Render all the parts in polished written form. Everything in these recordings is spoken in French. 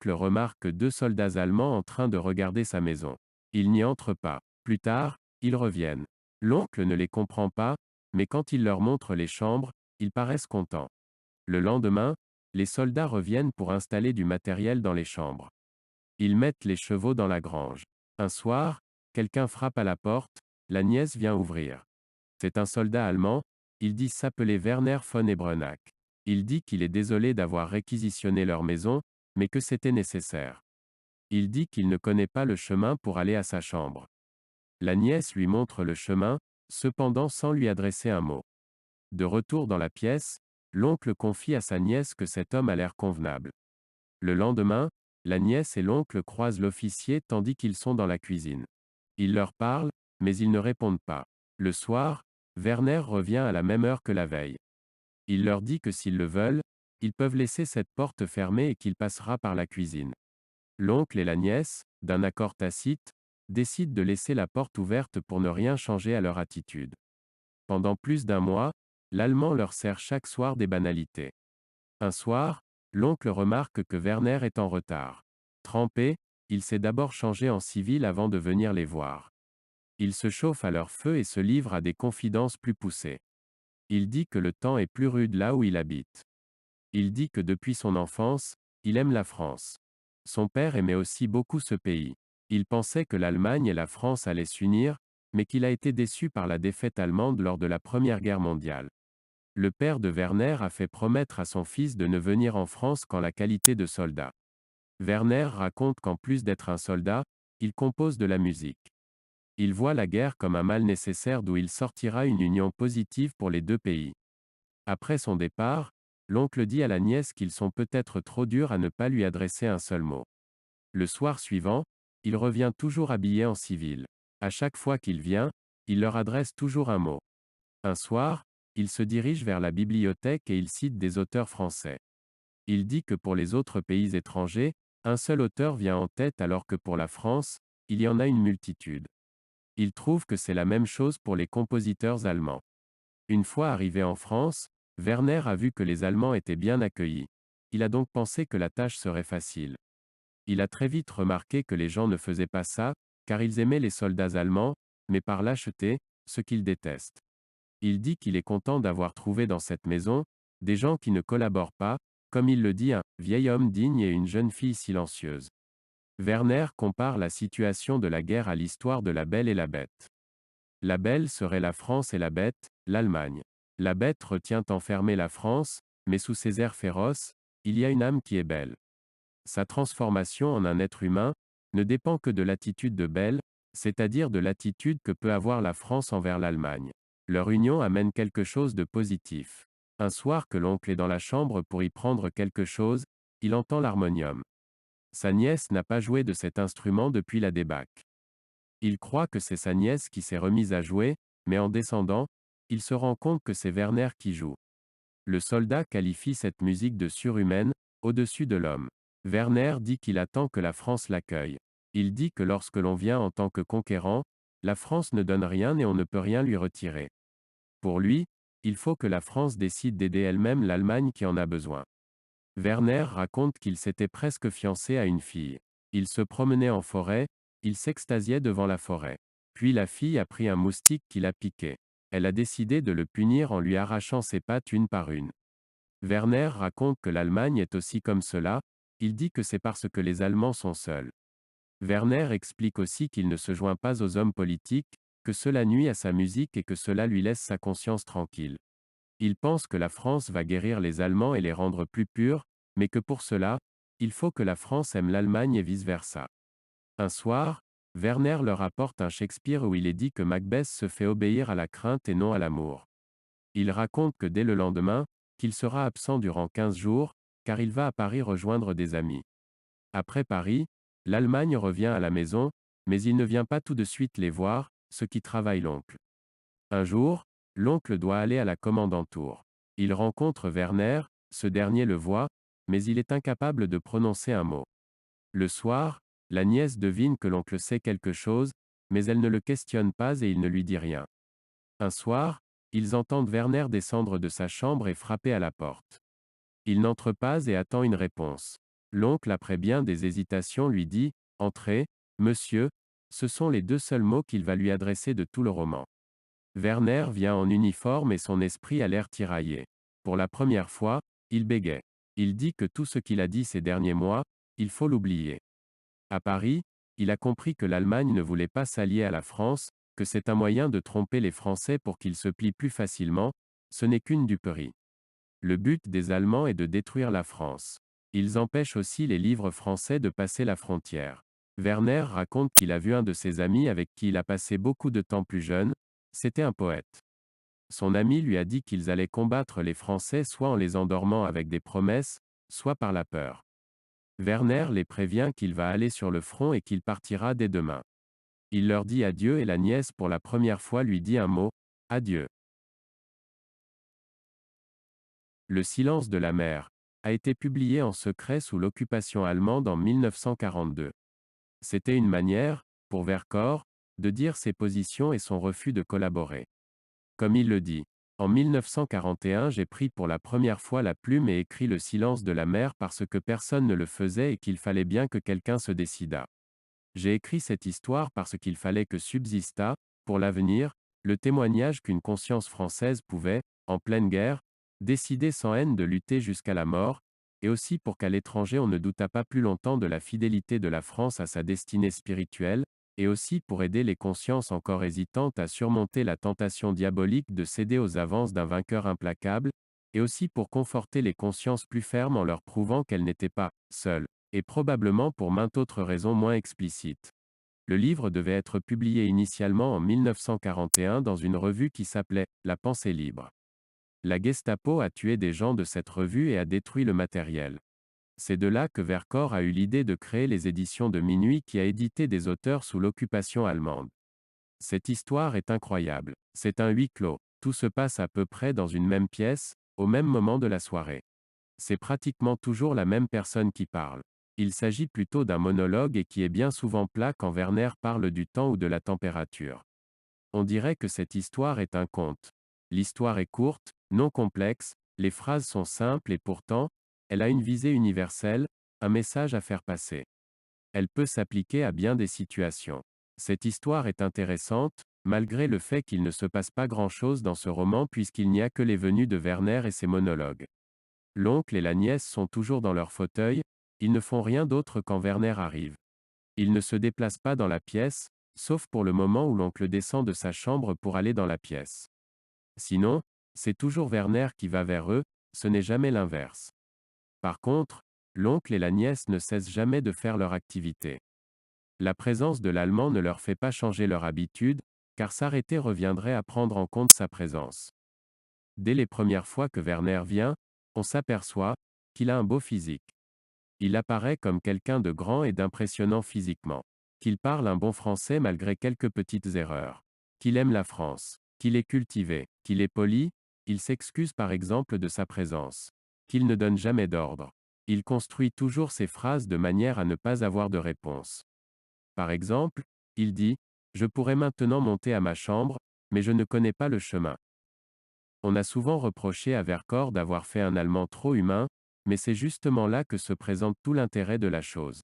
l'oncle remarque deux soldats allemands en train de regarder sa maison. Ils n'y entrent pas. Plus tard, ils reviennent. L'oncle ne les comprend pas, mais quand il leur montre les chambres, ils paraissent contents. Le lendemain, les soldats reviennent pour installer du matériel dans les chambres. Ils mettent les chevaux dans la grange. Un soir, quelqu'un frappe à la porte, la nièce vient ouvrir. C'est un soldat allemand, il dit s'appeler Werner von Ebrenack. Il dit qu'il est désolé d'avoir réquisitionné leur maison, mais que c'était nécessaire. Il dit qu'il ne connaît pas le chemin pour aller à sa chambre. La nièce lui montre le chemin, cependant sans lui adresser un mot. De retour dans la pièce, l'oncle confie à sa nièce que cet homme a l'air convenable. Le lendemain, la nièce et l'oncle croisent l'officier tandis qu'ils sont dans la cuisine. Il leur parle, mais ils ne répondent pas. Le soir, Werner revient à la même heure que la veille. Il leur dit que s'ils le veulent, ils peuvent laisser cette porte fermée et qu'il passera par la cuisine. L'oncle et la nièce, d'un accord tacite, décident de laisser la porte ouverte pour ne rien changer à leur attitude. Pendant plus d'un mois, l'Allemand leur sert chaque soir des banalités. Un soir, l'oncle remarque que Werner est en retard. Trempé, il s'est d'abord changé en civil avant de venir les voir. Il se chauffe à leur feu et se livre à des confidences plus poussées. Il dit que le temps est plus rude là où il habite. Il dit que depuis son enfance, il aime la France. Son père aimait aussi beaucoup ce pays. Il pensait que l'Allemagne et la France allaient s'unir, mais qu'il a été déçu par la défaite allemande lors de la Première Guerre mondiale. Le père de Werner a fait promettre à son fils de ne venir en France qu'en la qualité de soldat. Werner raconte qu'en plus d'être un soldat, il compose de la musique. Il voit la guerre comme un mal nécessaire d'où il sortira une union positive pour les deux pays. Après son départ, l'oncle dit à la nièce qu'ils sont peut-être trop durs à ne pas lui adresser un seul mot. Le soir suivant, il revient toujours habillé en civil. À chaque fois qu'il vient, il leur adresse toujours un mot. Un soir, il se dirige vers la bibliothèque et il cite des auteurs français. Il dit que pour les autres pays étrangers, un seul auteur vient en tête alors que pour la France, il y en a une multitude. Il trouve que c'est la même chose pour les compositeurs allemands. Une fois arrivé en France, Werner a vu que les Allemands étaient bien accueillis. Il a donc pensé que la tâche serait facile. Il a très vite remarqué que les gens ne faisaient pas ça, car ils aimaient les soldats allemands, mais par lâcheté, ce qu'ils détestent. Il dit qu'il est content d'avoir trouvé dans cette maison, des gens qui ne collaborent pas, comme il le dit, un vieil homme digne et une jeune fille silencieuse. Werner compare la situation de la guerre à l'histoire de la Belle et la Bête. La Belle serait la France et la Bête, l'Allemagne. La Bête retient enfermée la France, mais sous ses airs féroces, il y a une âme qui est belle. Sa transformation en un être humain ne dépend que de l'attitude de Belle, c'est-à-dire de l'attitude que peut avoir la France envers l'Allemagne. Leur union amène quelque chose de positif. Un soir que l'oncle est dans la chambre pour y prendre quelque chose, il entend l'harmonium. Sa nièce n'a pas joué de cet instrument depuis la débâcle. Il croit que c'est sa nièce qui s'est remise à jouer, mais en descendant, il se rend compte que c'est Werner qui joue. Le soldat qualifie cette musique de surhumaine, au-dessus de l'homme. Werner dit qu'il attend que la France l'accueille. Il dit que lorsque l'on vient en tant que conquérant, la France ne donne rien et on ne peut rien lui retirer. Pour lui, il faut que la France décide d'aider elle-même l'Allemagne qui en a besoin. Werner raconte qu'il s'était presque fiancé à une fille. Il se promenait en forêt, il s'extasiait devant la forêt. Puis la fille a pris un moustique qui l'a piqué. Elle a décidé de le punir en lui arrachant ses pattes une par une. Werner raconte que l'Allemagne est aussi comme cela, il dit que c'est parce que les Allemands sont seuls. Werner explique aussi qu'il ne se joint pas aux hommes politiques, que cela nuit à sa musique et que cela lui laisse sa conscience tranquille. Il pense que la France va guérir les Allemands et les rendre plus purs, mais que pour cela, il faut que la France aime l'Allemagne et vice-versa. Un soir, Werner leur apporte un Shakespeare où il est dit que Macbeth se fait obéir à la crainte et non à l'amour. Il raconte que dès le lendemain, qu'il sera absent durant 15 jours, car il va à Paris rejoindre des amis. Après Paris, l'Allemagne revient à la maison, mais il ne vient pas tout de suite les voir, ce qui travaille l'oncle. Un jour, l'oncle doit aller à la commandanture. Il rencontre Werner, ce dernier le voit, mais il est incapable de prononcer un mot. Le soir, la nièce devine que l'oncle sait quelque chose, mais elle ne le questionne pas et il ne lui dit rien. Un soir, ils entendent Werner descendre de sa chambre et frapper à la porte. Il n'entre pas et attend une réponse. L'oncle, après bien des hésitations, lui dit « Entrez, monsieur », ce sont les 2 seuls mots qu'il va lui adresser de tout le roman. Werner vient en uniforme et son esprit a l'air tiraillé. Pour la première fois, il bégaie. Il dit que tout ce qu'il a dit ces derniers mois, il faut l'oublier. À Paris, il a compris que l'Allemagne ne voulait pas s'allier à la France, que c'est un moyen de tromper les Français pour qu'ils se plient plus facilement, ce n'est qu'une duperie. Le but des Allemands est de détruire la France. Ils empêchent aussi les livres français de passer la frontière. Werner raconte qu'il a vu un de ses amis avec qui il a passé beaucoup de temps plus jeune, c'était un poète. Son ami lui a dit qu'ils allaient combattre les Français soit en les endormant avec des promesses, soit par la peur. Werner les prévient qu'il va aller sur le front et qu'il partira dès demain. Il leur dit adieu et la nièce pour la première fois lui dit un mot, adieu. Le silence de la mer a été publié en secret sous l'occupation allemande en 1942. C'était une manière, pour Vercors, de dire ses positions et son refus de collaborer. Comme il le dit, en 1941 j'ai pris pour la première fois la plume et écrit le silence de la mer parce que personne ne le faisait et qu'il fallait bien que quelqu'un se décidât. J'ai écrit cette histoire parce qu'il fallait que subsistât, pour l'avenir, le témoignage qu'une conscience française pouvait, en pleine guerre, décider sans haine de lutter jusqu'à la mort, et aussi pour qu'à l'étranger on ne doutât pas plus longtemps de la fidélité de la France à sa destinée spirituelle, et aussi pour aider les consciences encore hésitantes à surmonter la tentation diabolique de céder aux avances d'un vainqueur implacable, et aussi pour conforter les consciences plus fermes en leur prouvant qu'elles n'étaient pas seules et probablement pour maintes autres raisons moins explicites. Le livre devait être publié initialement en 1941 dans une revue qui s'appelait La Pensée libre. La Gestapo a tué des gens de cette revue et a détruit le matériel. C'est de là que Vercors a eu l'idée de créer les éditions de Minuit qui a édité des auteurs sous l'occupation allemande. Cette histoire est incroyable. C'est un huis clos. Tout se passe à peu près dans une même pièce, au même moment de la soirée. C'est pratiquement toujours la même personne qui parle. Il s'agit plutôt d'un monologue et qui est bien souvent plat quand Werner parle du temps ou de la température. On dirait que cette histoire est un conte. L'histoire est courte, non complexe, les phrases sont simples et pourtant, elle a une visée universelle, un message à faire passer. Elle peut s'appliquer à bien des situations. Cette histoire est intéressante, malgré le fait qu'il ne se passe pas grand-chose dans ce roman puisqu'il n'y a que les venues de Werner et ses monologues. L'oncle et la nièce sont toujours dans leur fauteuil, ils ne font rien d'autre quand Werner arrive. Ils ne se déplacent pas dans la pièce, sauf pour le moment où l'oncle descend de sa chambre pour aller dans la pièce. Sinon, c'est toujours Werner qui va vers eux, ce n'est jamais l'inverse. Par contre, l'oncle et la nièce ne cessent jamais de faire leur activité. La présence de l'Allemand ne leur fait pas changer leur habitude, car s'arrêter reviendrait à prendre en compte sa présence. Dès les premières fois que Werner vient, on s'aperçoit qu'il a un beau physique. Il apparaît comme quelqu'un de grand et d'impressionnant physiquement. Qu'il parle un bon français malgré quelques petites erreurs. Qu'il aime la France. Qu'il est cultivé. Qu'il est poli. Il s'excuse par exemple de sa présence. Qu'il ne donne jamais d'ordre. Il construit toujours ses phrases de manière à ne pas avoir de réponse. Par exemple, il dit « Je pourrais maintenant monter à ma chambre, mais je ne connais pas le chemin ». On a souvent reproché à Vercors d'avoir fait un Allemand trop humain, mais c'est justement là que se présente tout l'intérêt de la chose.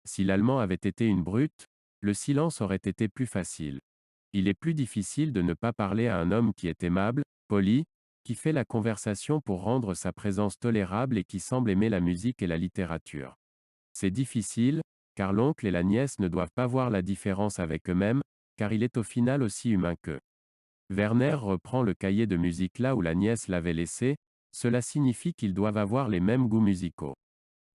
Si l'Allemand avait été une brute, le silence aurait été plus facile. Il est plus difficile de ne pas parler à un homme qui est aimable, poli, qui fait la conversation pour rendre sa présence tolérable et qui semble aimer la musique et la littérature. C'est difficile, car l'oncle et la nièce ne doivent pas voir la différence avec eux-mêmes, car il est au final aussi humain qu'eux. Werner reprend le cahier de musique là où la nièce l'avait laissé, cela signifie qu'ils doivent avoir les mêmes goûts musicaux.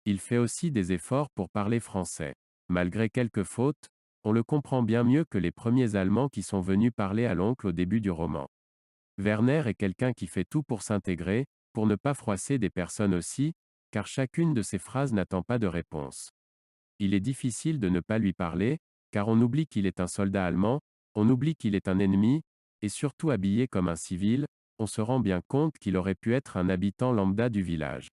Il fait aussi des efforts pour parler français. Malgré quelques fautes, on le comprend bien mieux que les premiers Allemands qui sont venus parler à l'oncle au début du roman. Werner est quelqu'un qui fait tout pour s'intégrer, pour ne pas froisser des personnes aussi, car chacune de ses phrases n'attend pas de réponse. Il est difficile de ne pas lui parler, car on oublie qu'il est un soldat allemand, on oublie qu'il est un ennemi, et surtout habillé comme un civil, on se rend bien compte qu'il aurait pu être un habitant lambda du village.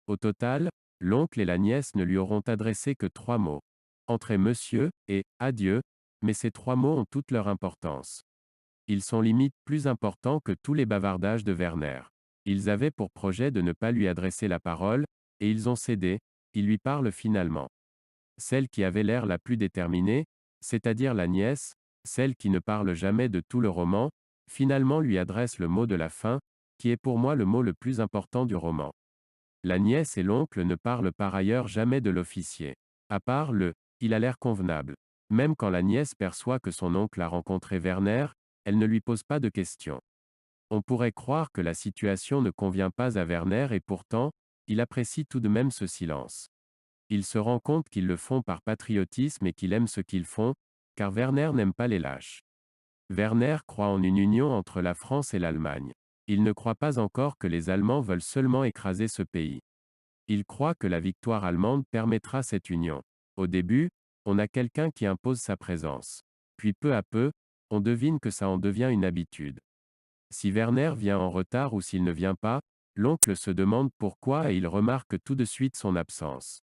Au total, l'oncle et la nièce ne lui auront adressé que 3 mots. Entrez monsieur, et adieu, mais ces 3 mots ont toute leur importance. Ils sont limite plus importants que tous les bavardages de Werner. Ils avaient pour projet de ne pas lui adresser la parole, et ils ont cédé, il lui parle finalement. Celle qui avait l'air la plus déterminée, c'est-à-dire la nièce, celle qui ne parle jamais de tout le roman, finalement lui adresse le mot de la fin, qui est pour moi le mot le plus important du roman. La nièce et l'oncle ne parlent par ailleurs jamais de l'officier. À part le il a l'air convenable. Même quand la nièce perçoit que son oncle a rencontré Werner, elle ne lui pose pas de questions. On pourrait croire que la situation ne convient pas à Werner et pourtant, il apprécie tout de même ce silence. Il se rend compte qu'ils le font par patriotisme et qu'il aime ce qu'ils font, car Werner n'aime pas les lâches. Werner croit en une union entre la France et l'Allemagne. Il ne croit pas encore que les Allemands veulent seulement écraser ce pays. Il croit que la victoire allemande permettra cette union. Au début, on a quelqu'un qui impose sa présence. Puis peu à peu, on devine que ça en devient une habitude. Si Werner vient en retard ou s'il ne vient pas, l'oncle se demande pourquoi et il remarque tout de suite son absence.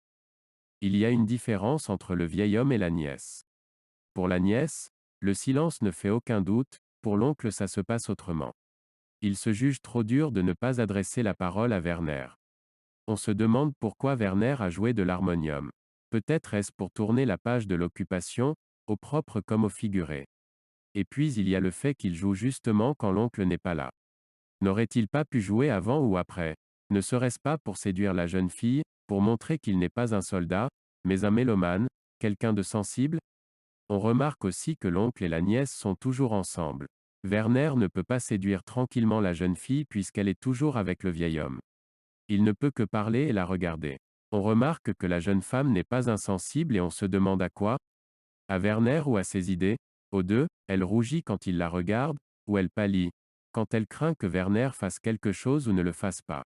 Il y a une différence entre le vieil homme et la nièce. Pour la nièce, le silence ne fait aucun doute, pour l'oncle ça se passe autrement. Il se juge trop dur de ne pas adresser la parole à Werner. On se demande pourquoi Werner a joué de l'harmonium. Peut-être est-ce pour tourner la page de l'occupation, au propre comme au figuré. Et puis il y a le fait qu'il joue justement quand l'oncle n'est pas là. N'aurait-il pas pu jouer avant ou après? Ne serait-ce pas pour séduire la jeune fille, pour montrer qu'il n'est pas un soldat, mais un mélomane, quelqu'un de sensible? On remarque aussi que l'oncle et la nièce sont toujours ensemble. Werner ne peut pas séduire tranquillement la jeune fille puisqu'elle est toujours avec le vieil homme. Il ne peut que parler et la regarder. On remarque que la jeune femme n'est pas insensible et on se demande à quoi? À Werner ou à ses idées? Aux deux, elle rougit quand il la regarde, ou elle pâlit, quand elle craint que Werner fasse quelque chose ou ne le fasse pas.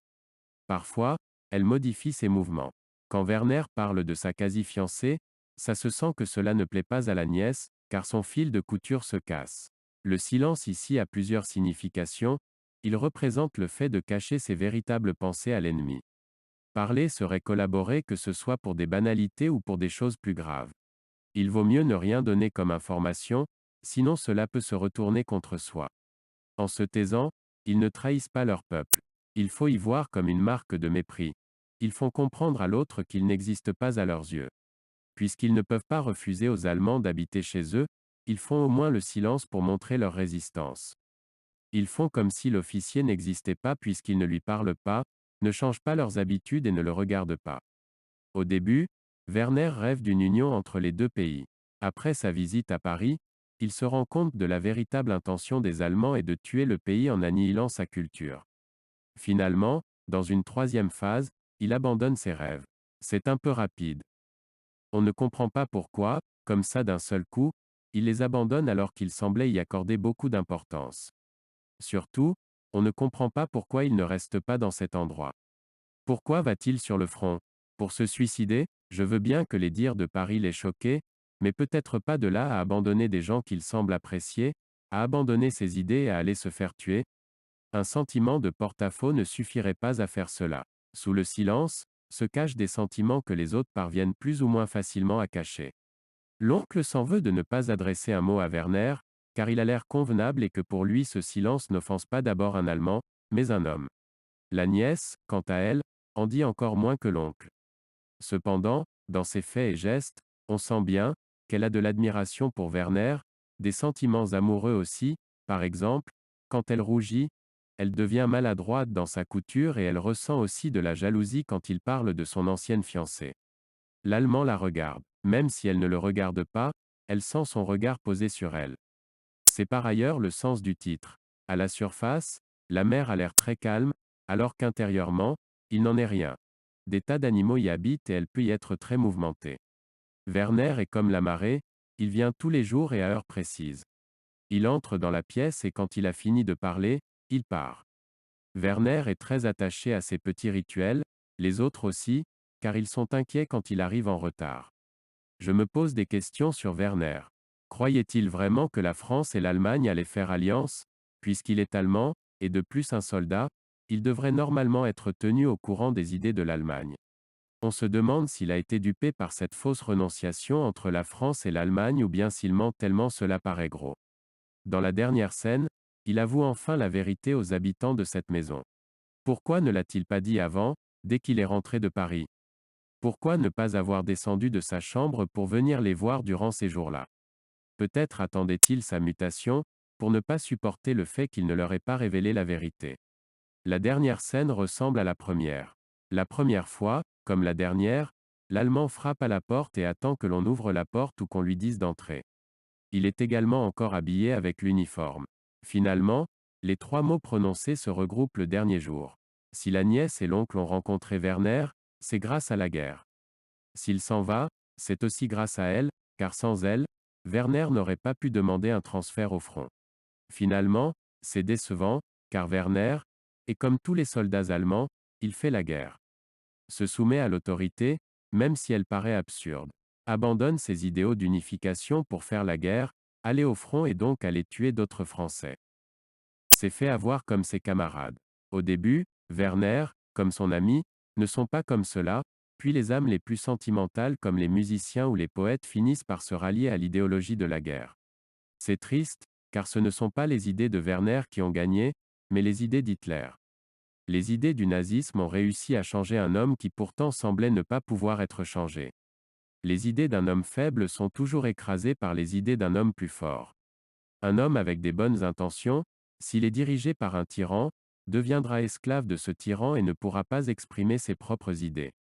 Parfois, elle modifie ses mouvements. Quand Werner parle de sa quasi-fiancée, ça se sent que cela ne plaît pas à la nièce, car son fil de couture se casse. Le silence ici a plusieurs significations, il représente le fait de cacher ses véritables pensées à l'ennemi. Parler serait collaborer que ce soit pour des banalités ou pour des choses plus graves. Il vaut mieux ne rien donner comme information, sinon cela peut se retourner contre soi. En se taisant, ils ne trahissent pas leur peuple. Il faut y voir comme une marque de mépris. Ils font comprendre à l'autre qu'ils n'existent pas à leurs yeux. Puisqu'ils ne peuvent pas refuser aux Allemands d'habiter chez eux, ils font au moins le silence pour montrer leur résistance. Ils font comme si l'officier n'existait pas puisqu'ils ne lui parlent pas, ne changent pas leurs habitudes et ne le regardent pas. Au début, Werner rêve d'une union entre les deux pays. Après sa visite à Paris, il se rend compte de la véritable intention des Allemands est de tuer le pays en annihilant sa culture. Finalement, dans une troisième phase, il abandonne ses rêves. C'est un peu rapide. On ne comprend pas pourquoi, comme ça d'un seul coup, il les abandonne alors qu'il semblait y accorder beaucoup d'importance. Surtout, on ne comprend pas pourquoi il ne reste pas dans cet endroit. Pourquoi va-t-il sur le front? Pour se suicider? Je veux bien que les dires de Paris l'aient choqué, mais peut-être pas de là à abandonner des gens qu'il semble apprécier, à abandonner ses idées et à aller se faire tuer. Un sentiment de porte-à-faux ne suffirait pas à faire cela. Sous le silence, se cachent des sentiments que les autres parviennent plus ou moins facilement à cacher. L'oncle s'en veut de ne pas adresser un mot à Werner, car il a l'air convenable et que pour lui ce silence n'offense pas d'abord un Allemand, mais un homme. La nièce, quant à elle, en dit encore moins que l'oncle. Cependant, dans ses faits et gestes, on sent bien qu'elle a de l'admiration pour Werner, des sentiments amoureux aussi, par exemple, quand elle rougit, elle devient maladroite dans sa couture et elle ressent aussi de la jalousie quand il parle de son ancienne fiancée. L'Allemand la regarde. Même si elle ne le regarde pas, elle sent son regard posé sur elle. C'est par ailleurs le sens du titre. À la surface, la mer a l'air très calme, alors qu'intérieurement, il n'en est rien. Des tas d'animaux y habitent et elle peut y être très mouvementée. Werner est comme la marée, il vient tous les jours et à heure précise. Il entre dans la pièce et quand il a fini de parler, il part. Werner est très attaché à ses petits rituels, les autres aussi, car ils sont inquiets quand il arrive en retard. Je me pose des questions sur Werner. Croyait-il vraiment que la France et l'Allemagne allaient faire alliance? Puisqu'il est allemand, et de plus un soldat, il devrait normalement être tenu au courant des idées de l'Allemagne. On se demande s'il a été dupé par cette fausse renonciation entre la France et l'Allemagne ou bien s'il ment tellement cela paraît gros. Dans la dernière scène, il avoue enfin la vérité aux habitants de cette maison. Pourquoi ne l'a-t-il pas dit avant, dès qu'il est rentré de Paris? Pourquoi ne pas avoir descendu de sa chambre pour venir les voir durant ces jours-là? Peut-être attendait-il sa mutation, pour ne pas supporter le fait qu'il ne leur ait pas révélé la vérité. La dernière scène ressemble à la première. La première fois, comme la dernière, l'Allemand frappe à la porte et attend que l'on ouvre la porte ou qu'on lui dise d'entrer. Il est également encore habillé avec l'uniforme. Finalement, les trois mots prononcés se regroupent le dernier jour. Si la nièce et l'oncle ont rencontré Werner, c'est grâce à la guerre. S'il s'en va, c'est aussi grâce à elle, car sans elle, Werner n'aurait pas pu demander un transfert au front. Finalement, c'est décevant, car Werner, et comme tous les soldats allemands, il fait la guerre. Se soumet à l'autorité, même si elle paraît absurde. Abandonne ses idéaux d'unification pour faire la guerre, aller au front et donc aller tuer d'autres Français. S'est fait avoir comme ses camarades. Au début, Werner, comme son ami, ne sont pas comme cela, puis les âmes les plus sentimentales comme les musiciens ou les poètes finissent par se rallier à l'idéologie de la guerre. C'est triste, car ce ne sont pas les idées de Werner qui ont gagné, mais les idées d'Hitler. Les idées du nazisme ont réussi à changer un homme qui pourtant semblait ne pas pouvoir être changé. Les idées d'un homme faible sont toujours écrasées par les idées d'un homme plus fort. Un homme avec des bonnes intentions, s'il est dirigé par un tyran, deviendra esclave de ce tyran et ne pourra pas exprimer ses propres idées.